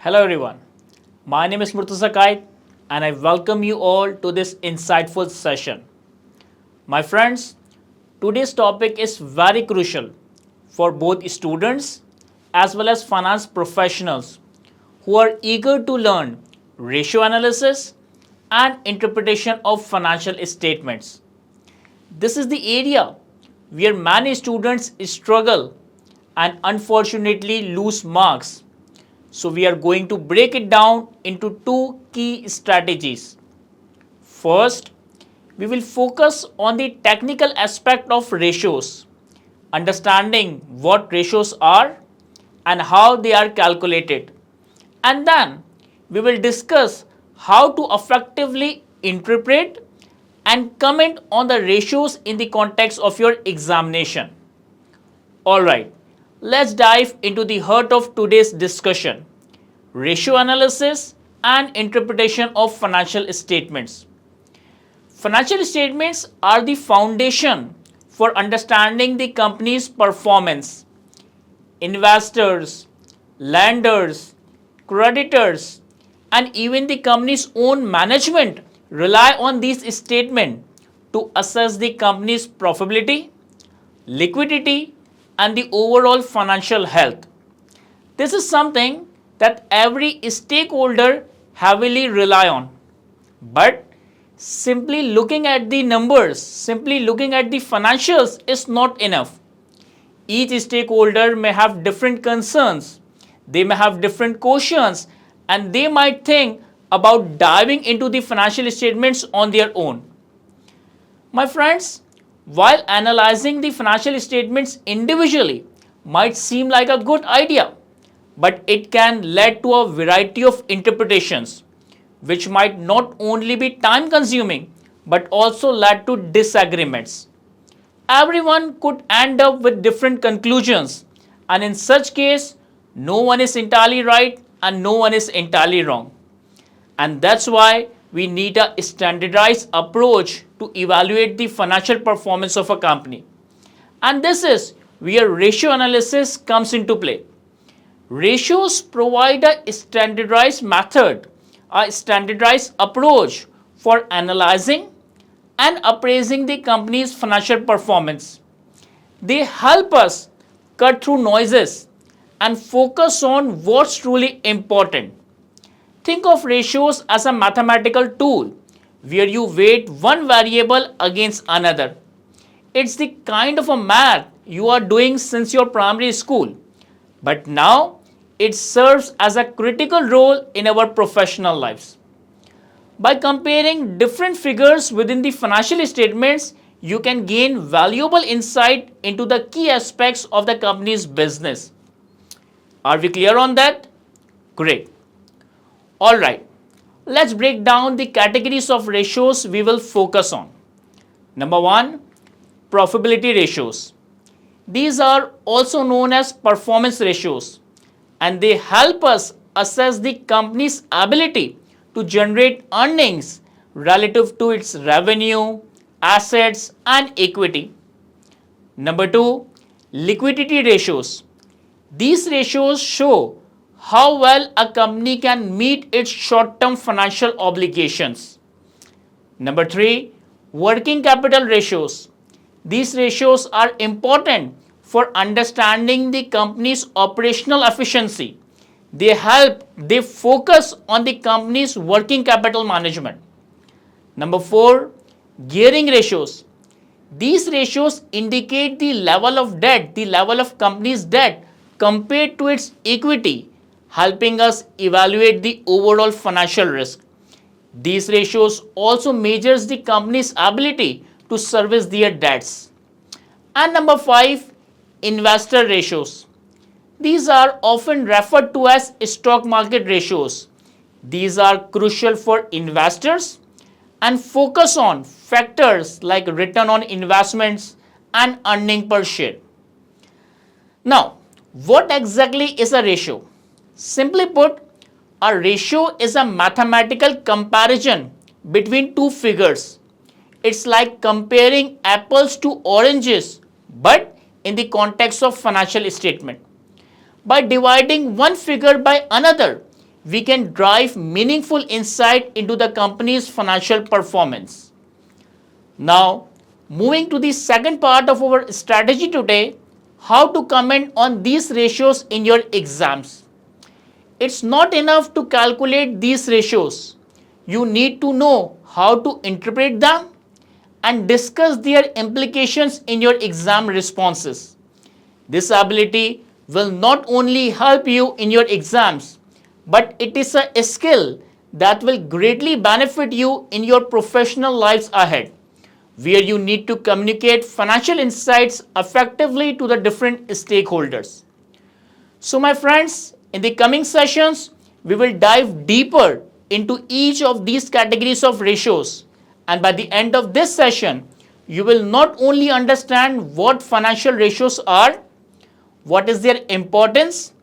Hello everyone, my name is Murtaza Kait and I welcome you all to this insightful session. My friends, today's topic is very crucial for both students as well as finance professionals who are eager to learn ratio analysis and interpretation of financial statements. This is the area where many students struggle and unfortunately lose marks. So we are going to break it down into two key strategies. First, we will focus on the technical aspect of ratios, understanding what ratios are and how they are calculated. And then we will discuss how to effectively interpret and comment on the ratios in the context of your examination. Alright, let's dive into the heart of today's discussion: ratio analysis and interpretation of financial statements. Financial statements are the foundation for understanding the company's performance. Investors, lenders, creditors, and even the company's own management rely on these statements to assess the company's profitability, liquidity, and the overall financial health. This is something that every stakeholder heavily rely on. But simply looking at the numbers, simply looking at the financials is not enough. Each stakeholder may have different concerns, they may have different questions, and they might think about diving into the financial statements on their own. My friends, while analyzing the financial statements individually might seem like a good idea, but it can lead to a variety of interpretations, which might not only be time consuming but also lead to disagreements. Everyone could end up with different conclusions, and in such case, no one is entirely right and no one is entirely wrong. And that's why we need a standardized approach to evaluate the financial performance of a company. And this is where ratio analysis comes into play. Ratios provide a standardized method, a standardized approach for analyzing and appraising the company's financial performance. They help us cut through noises and focus on what's truly important. Think of ratios as a mathematical tool where you weight one variable against another. It's the kind of a math you are doing since your primary school, but now it serves as a critical role in our professional lives. By comparing different figures within the financial statements, you can gain valuable insight into the key aspects of the company's business. Are we clear on that? Great. Alright, let's break down the categories of ratios we will focus on. Number one, profitability ratios. These are also known as performance ratios, and they help us assess the company's ability to generate earnings relative to its revenue, assets, and equity. Number two, liquidity ratios. These ratios show how well a company can meet its short-term financial obligations. Number three, working capital ratios. These ratios are important for understanding the company's operational efficiency. They focus on the company's working capital management. Number four, gearing ratios. These ratios indicate the level of debt, the level of company's debt compared to its equity, helping us evaluate the overall financial risk. These ratios also measures the company's ability to service their debts. And number five, investor ratios. These are often referred to as stock market ratios. These are crucial for investors and focus on factors like return on investments and earning per share. Now, what exactly is a ratio? Simply put, a ratio is a mathematical comparison between two figures. It's like comparing apples to oranges, but in the context of financial statement. By dividing one figure by another, we can drive meaningful insight into the company's financial performance. Now, moving to the second part of our strategy today, how to comment on these ratios in your exams. It's not enough to calculate these ratios. You need to know how to interpret them and discuss their implications in your exam responses. This ability will not only help you in your exams, but it is a skill that will greatly benefit you in your professional lives ahead, where you need to communicate financial insights effectively to the different stakeholders. So, my friends, in the coming sessions, we will dive deeper into each of these categories of ratios. And by the end of this session, you will not only understand what financial ratios are, what is their importance,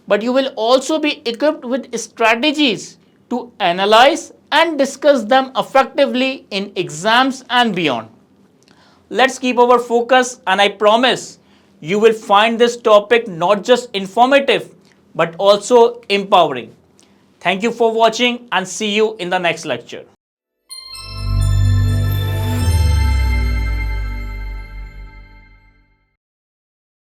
but you will also be equipped with strategies to analyze and discuss them effectively in exams and beyond. Let's keep our focus, and I promise you will find this topic not just informative but also empowering. Thank you for watching and see you in the next lecture.